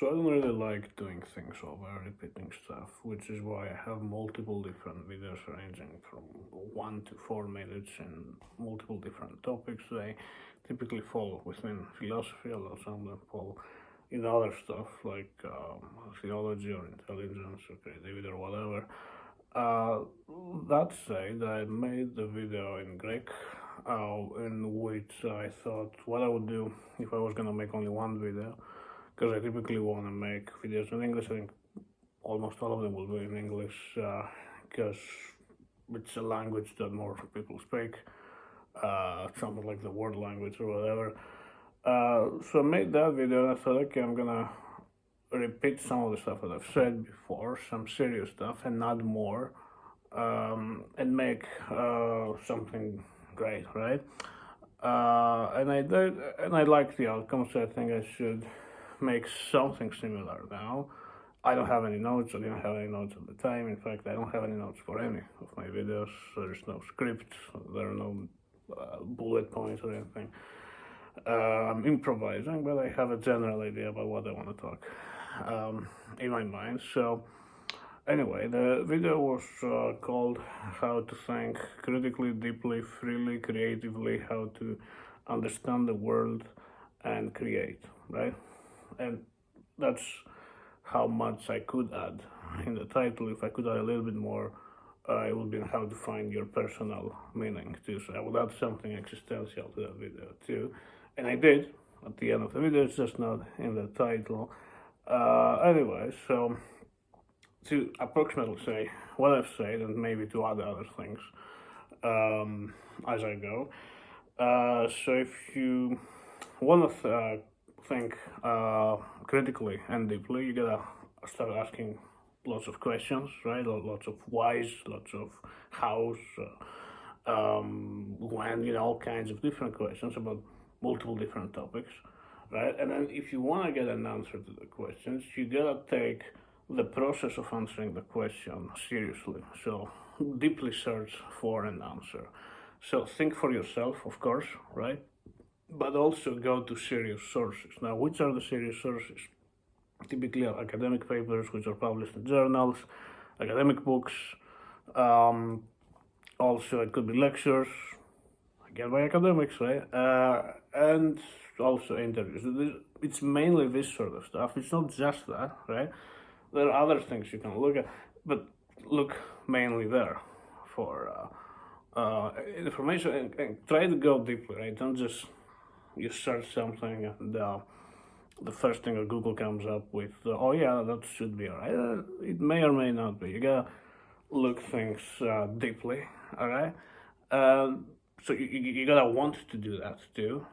So I don't really like doing things over, repeating stuff, which is why I have multiple different videos ranging from 1 to 4 minutes and multiple different topics. They typically fall within philosophy, although some of them fall in other stuff like theology or intelligence or creativity or whatever. Uh, that said, I made the video in Greek, in which I thought what I would do if I was gonna make only one video, because I typically want to make videos in English. I think almost all of them will be in English, because it's a language that more people speak, something like the world language or whatever. So I made that video and I thought, okay, I'm gonna repeat some of the stuff that I've said before, some serious stuff, and add more, and make something great, right? And I did, and I like the outcome, so I think I should make something similar now. I don't have any notes. I didn't have any notes at the time. In fact, I don't have any notes for any of my videos. There's no script. There are no bullet points or anything. I'm improvising, but I have a general idea about what I want to talk in my mind. So, anyway, the video was called How to Think Critically, Deeply, Freely, Creatively, How to Understand the World and Create, right? And that's how much I could add in the title. If I could add a little bit more, it would be how to find your personal meaning too. So I would add something existential to that video too. And I did at the end of the video, it's just not in the title. Anyway, so to approximately say what I've said and maybe to add other things as I go. So if you want to think critically and deeply, you gotta start asking lots of questions, right? Lots of whys, lots of hows, when, all kinds of different questions about multiple different topics, right? And then if you want to get an answer to the questions, you gotta take the process of answering the question seriously. So deeply search for an answer. So think for yourself, of course, right? But also go to serious sources. Now, which are the serious sources? Typically academic papers which are published in journals, academic books, also it could be lectures, again by academics, right? And also interviews. It's mainly this sort of stuff. It's not just that, right? There are other things you can look at, but look mainly there for information and try to go deeply, right? Don't just you search something and the first thing that Google comes up with, oh yeah, that should be alright. It may or may not be. You gotta look things deeply, alright? So you gotta want to do that too.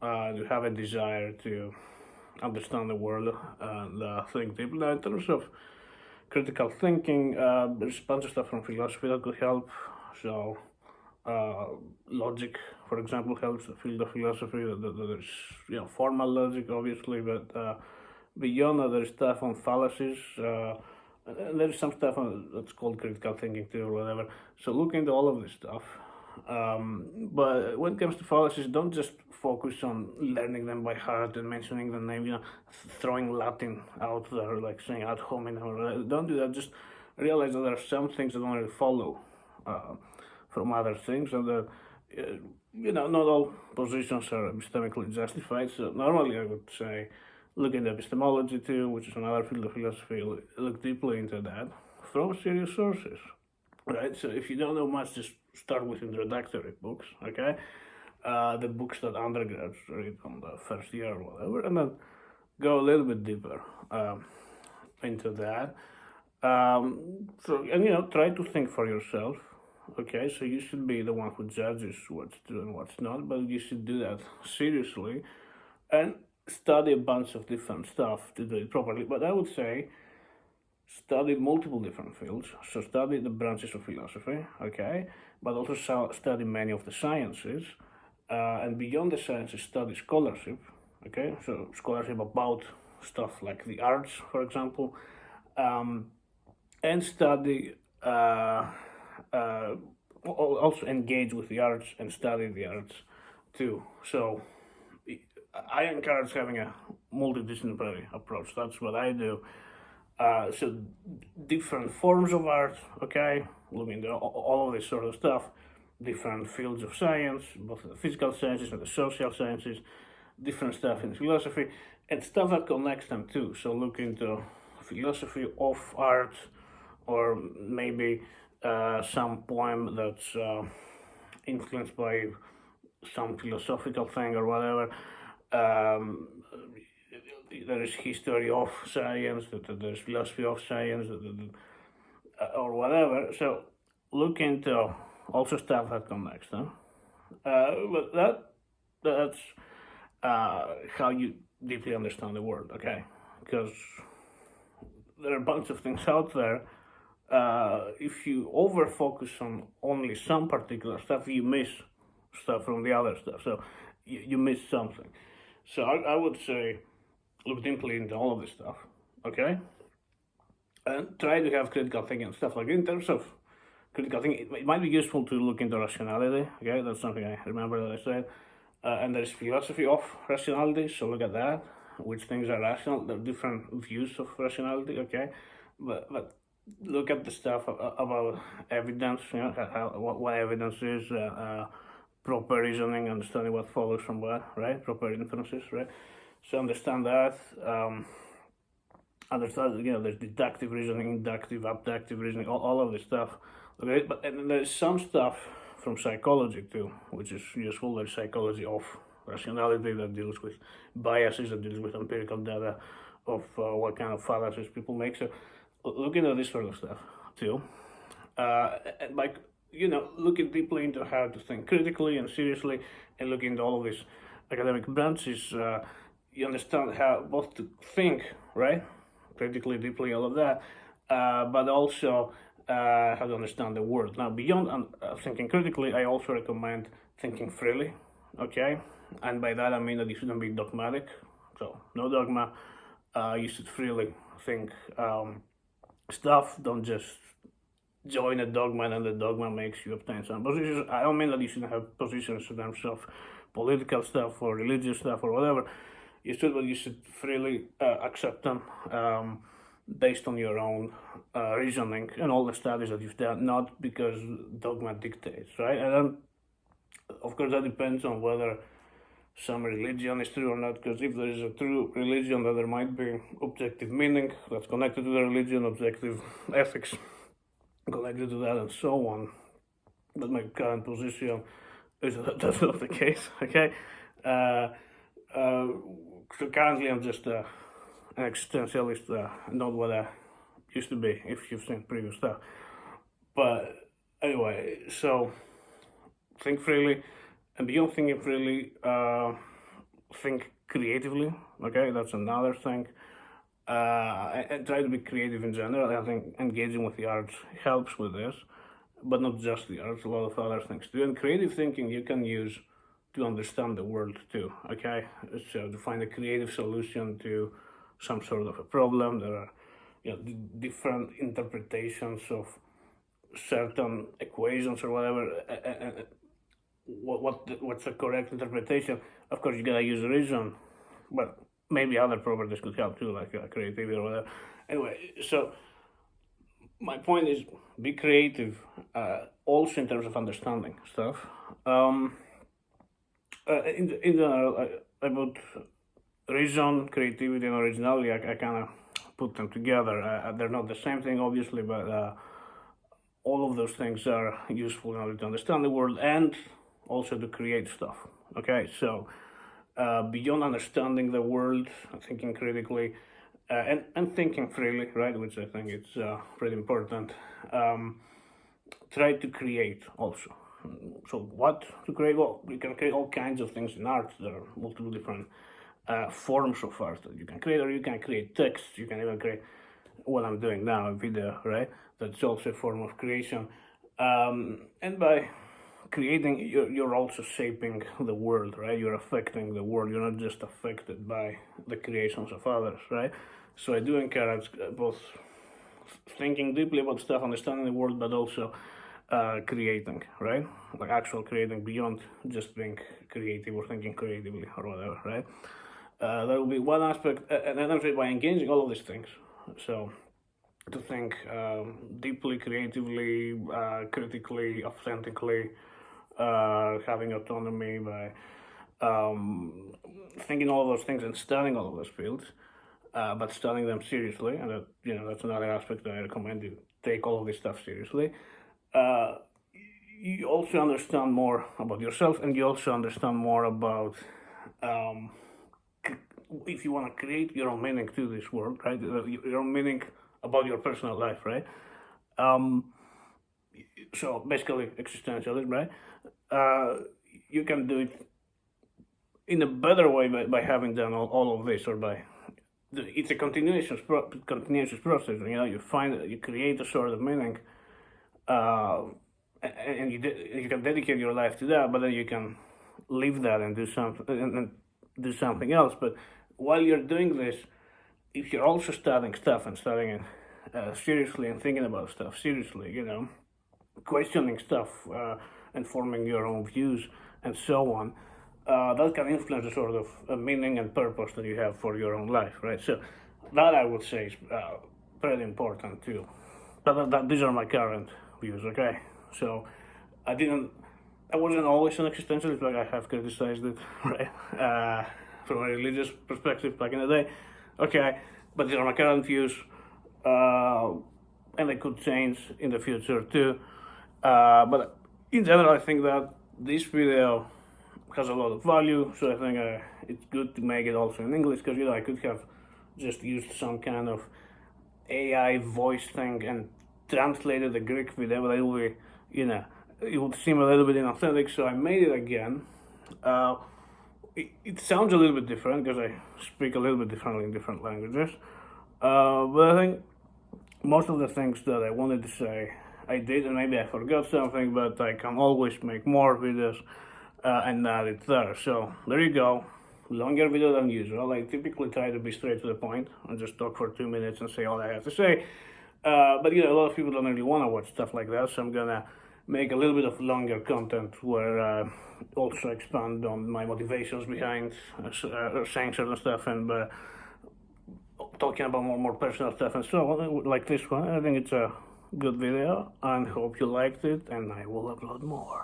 You have a desire to understand the world and think deeply. Now, in terms of critical thinking, there's a bunch of stuff from philosophy that could help. So, logic, for example, helps the field of philosophy. There's formal logic, obviously, but beyond that, there's stuff on fallacies. And there's some stuff that's called critical thinking too, or whatever. So look into all of this stuff. But when it comes to fallacies, don't just focus on learning them by heart and mentioning the name, throwing Latin out there, like saying ad hominem. Don't do that. Just realize that there are some things that don't really follow from other things, and that not all positions are epistemically justified. So normally I would say look into epistemology too, which is another field of philosophy. Look deeply into that from serious sources, right? So if you don't know much, just start with introductory books, okay? The books that undergrads read on the first year or whatever, and then go a little bit deeper into that. Try to think for yourself. Okay, so you should be the one who judges what's true and what's not, but you should do that seriously and study a bunch of different stuff to do it properly. But I would say study multiple different fields. So study the branches of philosophy, okay, but also study many of the sciences, and beyond the sciences, study scholarship, okay. So scholarship about stuff like the arts, for example, and study. Also engage with the arts and study the arts too. So I encourage having a multidisciplinary approach. That's what I do. So different forms of art, okay, looking at all of this sort of stuff, different fields of science, both the physical sciences and the social sciences, different stuff in philosophy, and stuff that connects them too. So look into philosophy of art, or maybe some poem that's influenced by some philosophical thing or whatever. There is history of science, there's philosophy of science, or whatever. So look into also stuff that connects them. But that's how you deeply understand the world, okay? Because there are a bunch of things out there. If you over focus on only some particular stuff, you miss stuff from the other stuff. So you miss something. So I would say look deeply into all of this stuff, okay? And try to have critical thinking and stuff like that. In terms of critical thinking, it might be useful to look into rationality, okay? That's something I remember that I said. And there's philosophy of rationality, so look at that. Which things are rational? There are different views of rationality, okay? But look at the stuff about evidence, you know, what evidence is, proper reasoning, understanding what follows from what, right? Proper inferences, right? So understand that. Understand, you know, there's deductive reasoning, inductive, abductive reasoning, all of this stuff. Okay, but and there's some stuff from psychology too, which is useful. There's psychology of rationality that deals with biases, that deals with empirical data of what kind of fallacies people make. So look into this sort of stuff too. And by, you know, looking deeply into how to think critically and seriously, and looking into all of these academic branches, you understand how both to think, right, critically, deeply, all of that, but also how to understand the world. Now, beyond thinking critically, I also recommend thinking freely, okay? And by that I mean that you shouldn't be dogmatic, so no dogma. You should freely think stuff. Don't just join a dogma and the dogma makes you obtain some positions. I don't mean that you shouldn't have positions in terms of political stuff or religious stuff or whatever. You should freely accept them based on your own reasoning and all the studies that you've done, not because dogma dictates, right? And then, of course, that depends on whether some religion is true or not, because if there is a true religion, then there might be objective meaning that's connected to the religion, objective ethics connected to that, and so on. But my current position is that that's not the case, okay? So currently I'm just an existentialist, not what I used to be, if you've seen previous stuff. But anyway, so think freely, and beyond thinking freely, think creatively, okay? That's another thing. And try to be creative in general. I think engaging with the arts helps with this, but not just the arts, a lot of other things too. And creative thinking you can use to understand the world too, okay? So to find a creative solution to some sort of a problem, there are, you know, different interpretations of certain equations or whatever. What's the correct interpretation? Of course, you gotta use reason, but maybe other properties could help too, like creativity or whatever. Anyway, so my point is be creative, also in terms of understanding stuff. In general, about reason, creativity, and originality, I kind of put them together. They're not the same thing, obviously, but all of those things are useful in order to understand the world and also to create stuff. Okay, so beyond understanding the world, thinking critically, and thinking freely, right, which I think is pretty important, try to create also. So what to create? Well, you can create all kinds of things in art. There are multiple different forms of art that you can create, or you can create text. You can even create what I'm doing now, a video, right? That's also a form of creation. And by creating, you're also shaping the world, right? You're affecting the world. You're not just affected by the creations of others, right? So I do encourage both thinking deeply about stuff, understanding the world, but also creating, right? Like actual creating beyond just being creative or thinking creatively or whatever, right? That will be one aspect, and then actually by engaging all of these things. So to think deeply, creatively, critically, authentically, having autonomy by thinking all of those things and studying all of those fields, but studying them seriously, and that's another aspect that I recommend you take all of this stuff seriously. You also understand more about yourself, and you also understand more about if you want to create your own meaning to this world, right? Your own meaning about your personal life, right? So basically, existentialism, right? You can do it in a better way by having done all of this, or by it's a continuous process. You create a sort of meaning, and you can dedicate your life to that, but then you can leave that and do something else. But while you're doing this, if you're also studying stuff and studying it seriously and thinking about stuff seriously, questioning stuff and forming your own views and so on, that can influence the sort of meaning and purpose that you have for your own life, right? So that I would say is pretty important too. But these are my current views, okay? So I wasn't always an existentialist, but I have criticized it, right? From a religious perspective back in the day, okay? But these are my current views, and they could change in the future too. But in general, I think that this video has a lot of value, so I think it's good to make it also in English, because I could have just used some kind of AI voice thing and translated the Greek video, but it will be, it would seem a little bit inauthentic, so I made it again. It sounds a little bit different because I speak a little bit differently in different languages, but I think most of the things that I wanted to say I did, and maybe I forgot something, but I can always make more videos and add it there. So there you go, longer video than usual. I typically try to be straight to the point and just talk for 2 minutes and say all I have to say, but a lot of people don't really want to watch stuff like that, so I'm gonna make a little bit of longer content where I also expand on my motivations behind saying certain stuff, and talking about more personal stuff and so on, like this one. I think it's a good video and hope you liked it, and I will upload more.